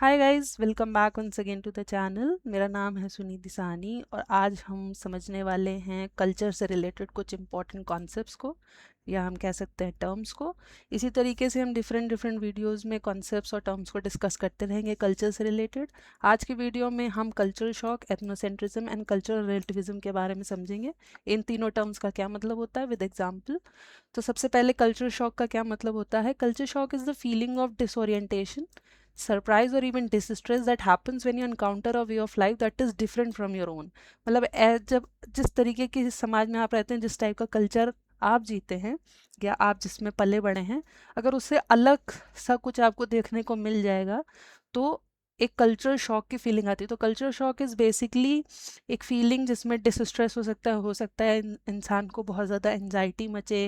Hi guys, welcome back once again to the channel. मेरा नाम है सुनीति सानी और आज हम समझने वाले हैं कल्चर से रिलेटेड कुछ इंपॉर्टेंट कॉन्सेप्ट्स को, या हम कह सकते हैं टर्म्स को। इसी तरीके से हम डिफरेंट डिफरेंट वीडियोस में कॉन्सेप्ट्स और टर्म्स को डिस्कस करते रहेंगे कल्चर से रिलेटेड। आज की वीडियो में हम cultural shock, ethnocentrism and cultural relativism के बारे में समझेंगे। इन तीनों टर्म्स का क्या मतलब होता है विद एग्जाम्पल। तो सबसे पहले कल्चरल शॉक का क्या मतलब होता है। Culture shock is the feeling of disorientation, surprise और even distress that happens when you encounter a way of life that is different from your own. मतलब जब जिस तरीके की समाज में आप रहते हैं, जिस टाइप का कल्चर आप जीते हैं या आप जिसमें पले बड़े हैं, अगर उससे अलग सा कुछ आपको देखने को मिल जाएगा तो एक कल्चरल शॉक की फीलिंग आती है। तो कल्चरल शॉक इज़ बेसिकली एक फीलिंग जिसमें डिस्ट्रेस हो सकता है इंसान को बहुत ज़्यादा एंजाइटी मचे,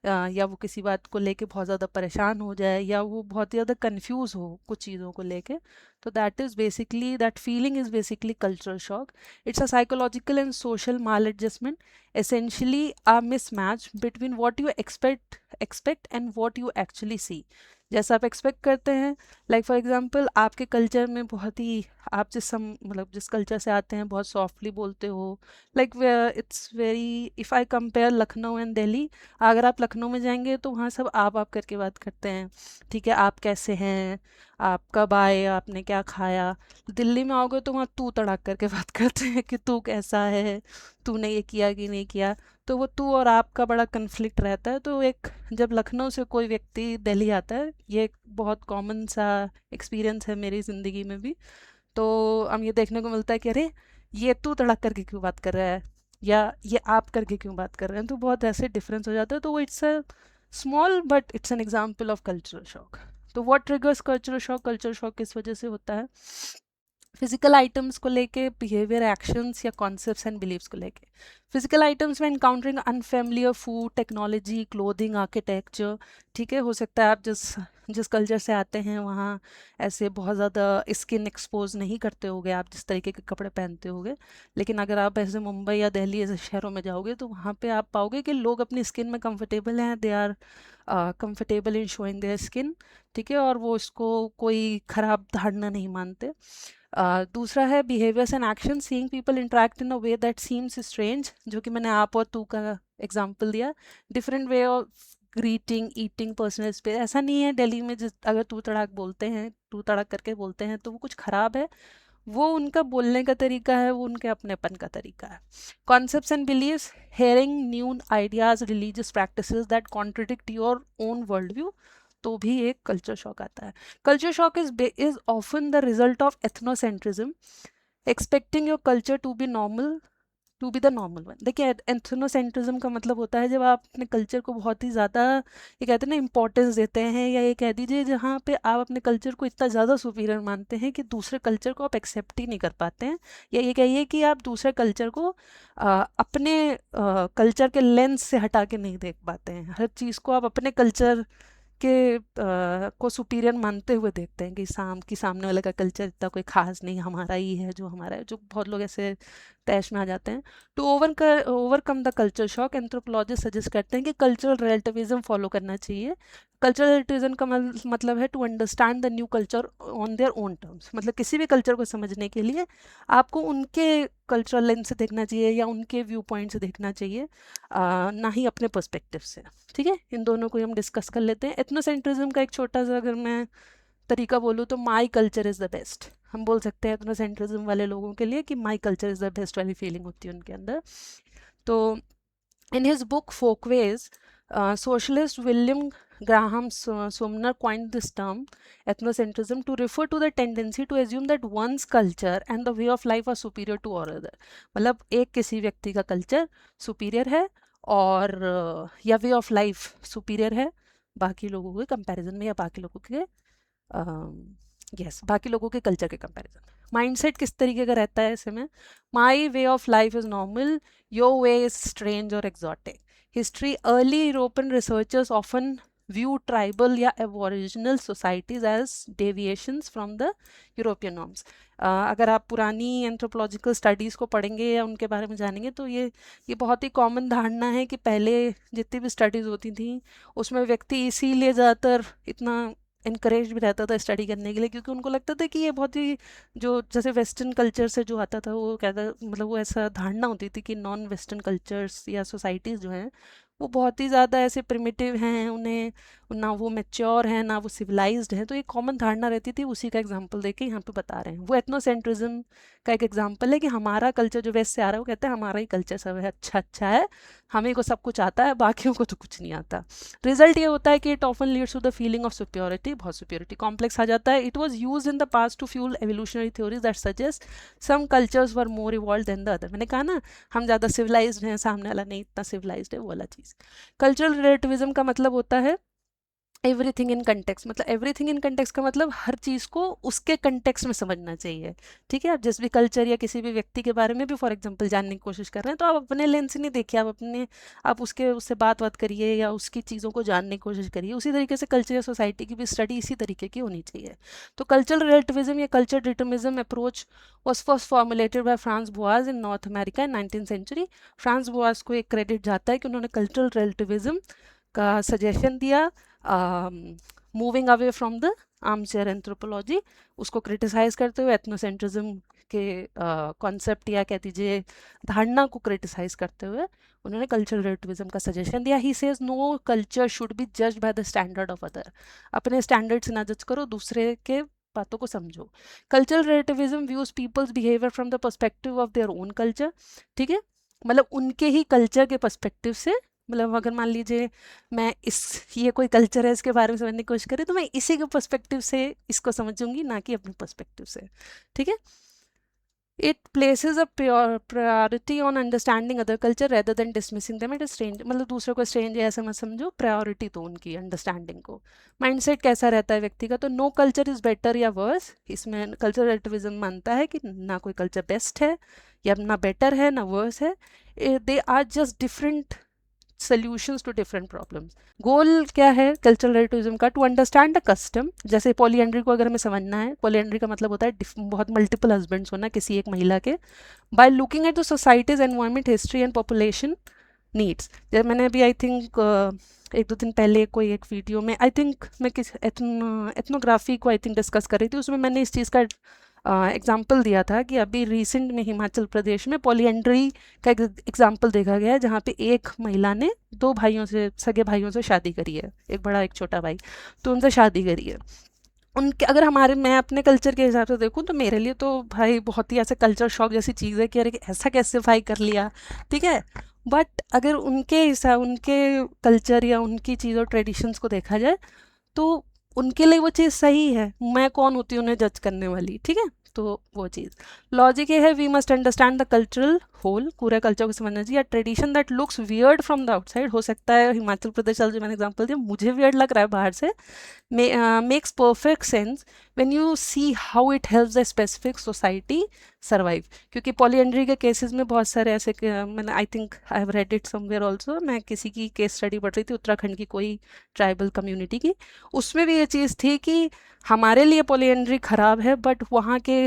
या वो किसी बात को लेके बहुत ज़्यादा परेशान हो जाए, या वो बहुत ज़्यादा कंफ्यूज हो कुछ चीज़ों को लेके। तो that feeling is basically cultural shock. It's a psychological and social mall adjustment, essentially a mismatch between what you expect and what you actually see। जैसा आप एक्सपेक्ट करते हैं, लाइक फॉर एग्जांपल आपके कल्चर में बहुत ही, आप मतलब जिस कल्चर से आते हैं बहुत सॉफ्टली बोलते हो। Like it's very, if I compare Lucknow and Delhi, अगर आप लखनऊ में जाएंगे तो वहाँ सब आप करके बात करते हैं। ठीक है, आप कैसे हैं, आप कब आए, आपने क्या खाया। दिल्ली में आओगे तो वहाँ तू तड़ाक करके बात करते हैं कि तू कैसा है, तूने ये किया कि नहीं किया। तो वो तू और आपका बड़ा कन्फ्लिक्ट रहता है। तो एक, जब लखनऊ से कोई व्यक्ति दिल्ली आता है, ये एक बहुत कॉमन सा एक्सपीरियंस है मेरी ज़िंदगी में भी। तो हम ये देखने को मिलता है कि अरे ये तू तड़क करके क्यों बात कर रहा है, या ये आप करके क्यों बात कर रहे हैं। तो बहुत ऐसे डिफरेंस हो जाता है। तो वो it's a small but it's an example of cultural shock. तो व्हाट ट्रिगर्स कल्चरल शॉक किस वजह से होता है। फिजिकल आइटम्स को लेके, बिहेवियर, एक्शंस या कॉन्सेप्ट्स एंड बिलीव्स को लेके। फिजिकल आइटम्स में encountering unfamiliar food, technology, clothing, architecture. ठीक है, हो सकता है आप जिस जिस कल्चर से आते हैं वहाँ ऐसे बहुत ज़्यादा स्किन एक्सपोज नहीं करते होगे, आप जिस तरीके के कपड़े पहनते होगे। लेकिन अगर आप ऐसे मुंबई या दिल्ली ऐसे शहरों में जाओगे तो वहाँ पे आप पाओगे कि लोग अपनी स्किन में कंफर्टेबल हैं, they are comfortable in showing their skin. ठीक है, और वो इसको कोई ख़राब धारणा नहीं मानते। दूसरा है behaviours and action, seeing people interact in a way that seems strange, जो कि मैंने आप और तू का एग्जांपल दिया। Different way of greeting, eating, personal space. ऐसा नहीं है दिल्ली में जिस अगर तू तड़ाक करके बोलते हैं तो वो कुछ ख़राब है। वो उनका बोलने का तरीका है, वो उनके अपनेपन का तरीका है। Concepts and beliefs, hearing new ideas, religious practices that contradict your own world view, तो भी एक कल्चर शॉक आता है। Culture shock is often the result of ethnocentrism, expecting your culture to be the normal one. देखिए, ethnocentrism का मतलब होता है जब आप अपने कल्चर को बहुत ही ज़्यादा, ये कहते हैं ना, इंपॉर्टेंस देते हैं, या ये कह दीजिए जहाँ पे आप अपने कल्चर को इतना ज़्यादा सुपीरियर मानते हैं कि दूसरे कल्चर को आप एक्सेप्ट ही नहीं कर पाते हैं। या ये कहिए कि आप दूसरे कल्चर को अपने कल्चर के लेंस से हटा के नहीं देख पाते हैं। हर चीज़ को आप अपने कल्चर के को सुपीरियर मानते हुए देखते हैं कि सामने वाले का कल्चर इतना कोई खास नहीं, हमारा ही है जो हमारा है। जो बहुत लोग ऐसे तैश में आ जाते हैं। To overcome the culture shock, anthropologist suggest करते हैं कि कल्चरल रिलेटिविज्म फॉलो करना चाहिए। कल्चरल रिलेटिविज्म का मतलब है to understand the new culture on their own terms. मतलब किसी भी कल्चर को समझने के लिए आपको उनके कल्चरल लेंस से देखना चाहिए या उनके व्यू पॉइंट से देखना चाहिए, ना ही अपने पर्सपेक्टिव से। ठीक है, इन दोनों को हम डिस्कस कर लेते हैं। एथनोसेंट्रिज्म का एक छोटा सा अगर मैं तरीका बोलूँ तो my culture is the best. हम बोल सकते हैं एथनोसेंट्रिज्म वाले लोगों के लिए कि my culture is the best वाली फीलिंग होती है उनके अंदर। तो in his book Folkways, socialist William Graham Sumner coined this term ethnocentrism to refer to the tendency to assume that one's culture and the way of life are superior to all other। मतलब एक किसी व्यक्ति का culture superior है और या वे of life superior है बाकी लोगों के कंपैरिजन में, या बाकी लोगों के बाकी लोगों के कल्चर के कंपैरिजन। माइंडसेट किस तरीके का रहता है ऐसे में। My way of life is normal, your way is strange और exotic. History, early European researchers often view tribal या aboriginal societies as deviations from the European norms. अगर आप पुरानी एंथ्रोपोलॉजिकल स्टडीज़ को पढ़ेंगे या उनके बारे में जानेंगे तो ये बहुत ही कॉमन धारणा है कि पहले जितनी भी स्टडीज़ होती थी उसमें व्यक्ति इसीलिए ज़्यादातर इतना इनकरेज भी रहता था स्टडी करने के लिए, क्योंकि उनको लगता था कि ये बहुत ही, जो जैसे वेस्टर्न कल्चर से जो आता था वो कहता, मतलब वो ऐसा धारणा होती थी कि नॉन वेस्टर्न कल्चर्स या सोसाइटीज़ जो हैं वो बहुत ही ज़्यादा ऐसे प्रिमिटिव हैं, उन्हें ना वो मैच्योर हैं ना वो सिविलाइज्ड हैं। तो एक कॉमन धारणा रहती थी, उसी का एग्जांपल देके यहाँ पे बता रहे हैं। वो एथनोसेंट्रिज्म का एक एग्जांपल है कि हमारा कल्चर जो वेस्ट से आ रहा है वो कहता है हमारा ही कल्चर सब है, अच्छा अच्छा है, हमें को सब कुछ आता है, बाकियों को तो कुछ नहीं आता। रिजल्ट ये होता है कि it often leads to the feeling of superiority, बहुत सुप्योरिटी कॉम्प्लेक्स आ जाता है। It was used in the past to fuel evolutionary theories that suggest some cultures were more evolve than the other. मैंने कहा ना हम ज़्यादा सिविलाइज्ड हैं, सामने वाला नहीं इतना सिविलाइज्ड है, वो वाला चीज़। कल्चरल रिलेटिविज्म का मतलब होता है एवरीथिंग इन कंटेक्स्ट, मतलब एवरीथिंग इन कंटेक्स्ट का मतलब हर चीज़ को उसके कंटेक्स्ट में समझना चाहिए। ठीक है, आप जिस भी कल्चर या किसी भी व्यक्ति के बारे में भी फॉर एग्जांपल जानने की कोशिश कर रहे हैं तो आप अपने लेंस से नहीं देखिए, आप उससे बात करिए या उसकी चीज़ों को जानने की कोशिश करिए। उसी तरीके से कल्चर या सोसाइटी की भी स्टडी इसी तरीके की होनी चाहिए। तो कल्चरल रिलेटिविज्म या culture determinism approach was first formulated by Franz Boas in North America in 19th century. Franz Boas को एक क्रेडिट जाता है कि उन्होंने कल्चरल रिलेटिविज्म का सजेशन दिया, moving away from the armchair anthropology, उसको क्रिटिसाइज करते हुए एथनोसेंट्रिज्म के कॉन्सेप्ट या कह दीजिए धारणा को क्रिटिसाइज करते हुए उन्होंने कल्चरल रिलेटिविज्म का सजेशन दिया। He says no culture should be judged by the standard of other, अपने स्टैंडर्ड से ना जज करो, दूसरे के बातों को समझो। Cultural relativism views people's behaviour from the perspective of their own culture. ठीक है, मतलब उनके ही कल्चर के पर्सपेक्टिव से, मतलब अगर मान लीजिए मैं ये कोई कल्चर है इसके बारे में समझने की कोशिश करें तो मैं इसी के पर्सपेक्टिव से इसको समझूंगी, ना कि अपने पर्सपेक्टिव से। ठीक है, it places a priority on understanding other culture rather than dismissing them it is strange, मतलब दूसरों को स्ट्रेंज है ऐसा मत समझो, प्रायोरिटी तो उनकी अंडरस्टैंडिंग को। माइंडसेट कैसा रहता है व्यक्ति का, तो नो कल्चर इज बेटर या वर्स, इसमें कल्चरल रिलेटिविज्म मानता है कि ना कोई कल्चर बेस्ट है या ना बेटर है ना वर्स है, they are just different solutions to different problems। Goal क्या है कल्चरल रिलेटिविज्म का, टू अंडरस्टैंड द कस्टम। जैसे पॉलीएंड्री को अगर हमें समझना है, पॉलीएंड्री का मतलब होता है बहुत मल्टीपल हस्बैंड्स होना किसी एक महिला के, by looking at the societies environment history and population needs. जब मैंने अभी आई थिंक एक दो दिन पहले कोई एक वीडियो में आई थिंक मैं किस एथनोग्राफी को आई थिंक डिस्कस कर रही थी, उसमें मैंने इस चीज़ का एग्जाम्पल दिया था कि अभी रिसेंट में हिमाचल प्रदेश में पॉलीएंड्री का एग्जाम्पल देखा गया है, जहाँ पे एक महिला ने दो भाइयों से, सगे भाइयों से शादी करी है, एक बड़ा एक छोटा भाई, तो उनसे शादी करी है। उनके अगर मैं अपने कल्चर के हिसाब से देखूं तो मेरे लिए तो भाई बहुत ही ऐसे कल्चर शॉक जैसी चीज़ है कि अरे ऐसा कैसे भाई कर लिया। ठीक है, बट अगर उनके हिसाब, उनके कल्चर या उनकी चीज़ों ट्रेडिशंस को देखा जाए तो उनके लिए वो चीज़ सही है, मैं कौन होती हूँ उन्हें जज करने वाली। ठीक है, तो वो चीज़ लॉजिक ये है, we must understand the cultural whole, पूरे कल्चर को समझना चाहिए। Tradition that looks weird from the outside, हो सकता है हिमाचल प्रदेश जो मैंने एग्जाम्पल दिया मुझे वियर्ड लग रहा है बाहर से, makes perfect sense when you see how it helps a specific society survive। क्योंकि पॉलीएंड्री के केसेस में बहुत सारे ऐसे, मैंने I think I have read it somewhere also, मैं किसी की केस स्टडी पढ़ रही थी उत्तराखंड की कोई ट्राइबल कम्युनिटी की, उसमें भी ये चीज़ थी कि हमारे लिए पॉलीएंड्री ख़राब है बट वहाँ के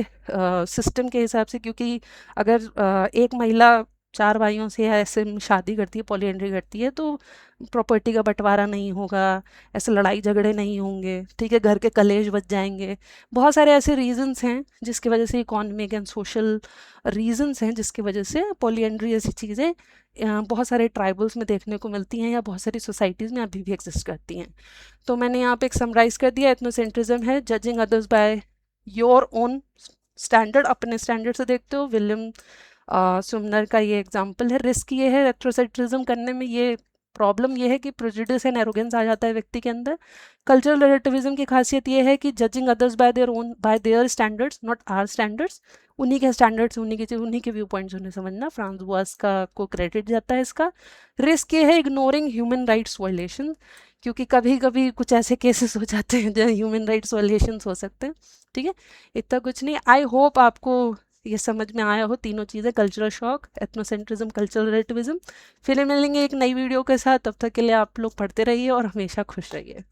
सिस्टम के हिसाब से, क्योंकि अगर एक महिला चार भाइयों से ऐसे शादी करती है, पॉलीएंड्री करती है, तो प्रॉपर्टी का बंटवारा नहीं होगा, ऐसे लड़ाई झगड़े नहीं होंगे। ठीक है, घर के कलेश बच जाएंगे, बहुत सारे ऐसे रीजंस हैं जिसकी वजह से, इकोनॉमिक एंड सोशल रीजंस हैं जिसकी वजह से पॉलीएंड्री जैसी चीज़ें बहुत सारे ट्राइबल्स में देखने को मिलती हैं या बहुत सारी सोसाइटीज़ में अभी भी एग्जिस्ट करती हैं। तो मैंने यहाँ पे एक समराइज़ कर दिया, एथनोसेंट्रिज्म है judging others by your own standard, अपने स्टैंडर्ड से देखते हो। विलियम सुमनर का ये एग्जाम्पल है। रिस्क ये है एथनोसेंट्रिज्म करने में, ये प्रॉब्लम ये है कि प्रेजुडिस एंड एरोगेंस आ जाता है व्यक्ति के अंदर। कल्चरल रिलेटिविज्म की खासियत ये है कि judging others by their standards not our standards, उन्हीं के स्टैंडर्ड्स, उन्हीं के व्यू पॉइंट्स उन्हें समझना। फ्रांस बोआस का को क्रेडिट जाता है इसका। रिस्क ये है इग्नोरिंग ह्यूमन राइट्स वायलेशन, क्योंकि कभी कभी कुछ ऐसे केसेस हो जाते हैं जहाँ ह्यूमन राइट्स वायलेशन हो सकते हैं। ठीक है, इतना कुछ नहीं। आई होप आपको ये समझ में आया हो तीनों चीज़ें, cultural shock, ethnocentrism, cultural relativism. फिर मिलेंगे एक नई वीडियो के साथ, तब तक के लिए आप लोग पढ़ते रहिए और हमेशा खुश रहिए।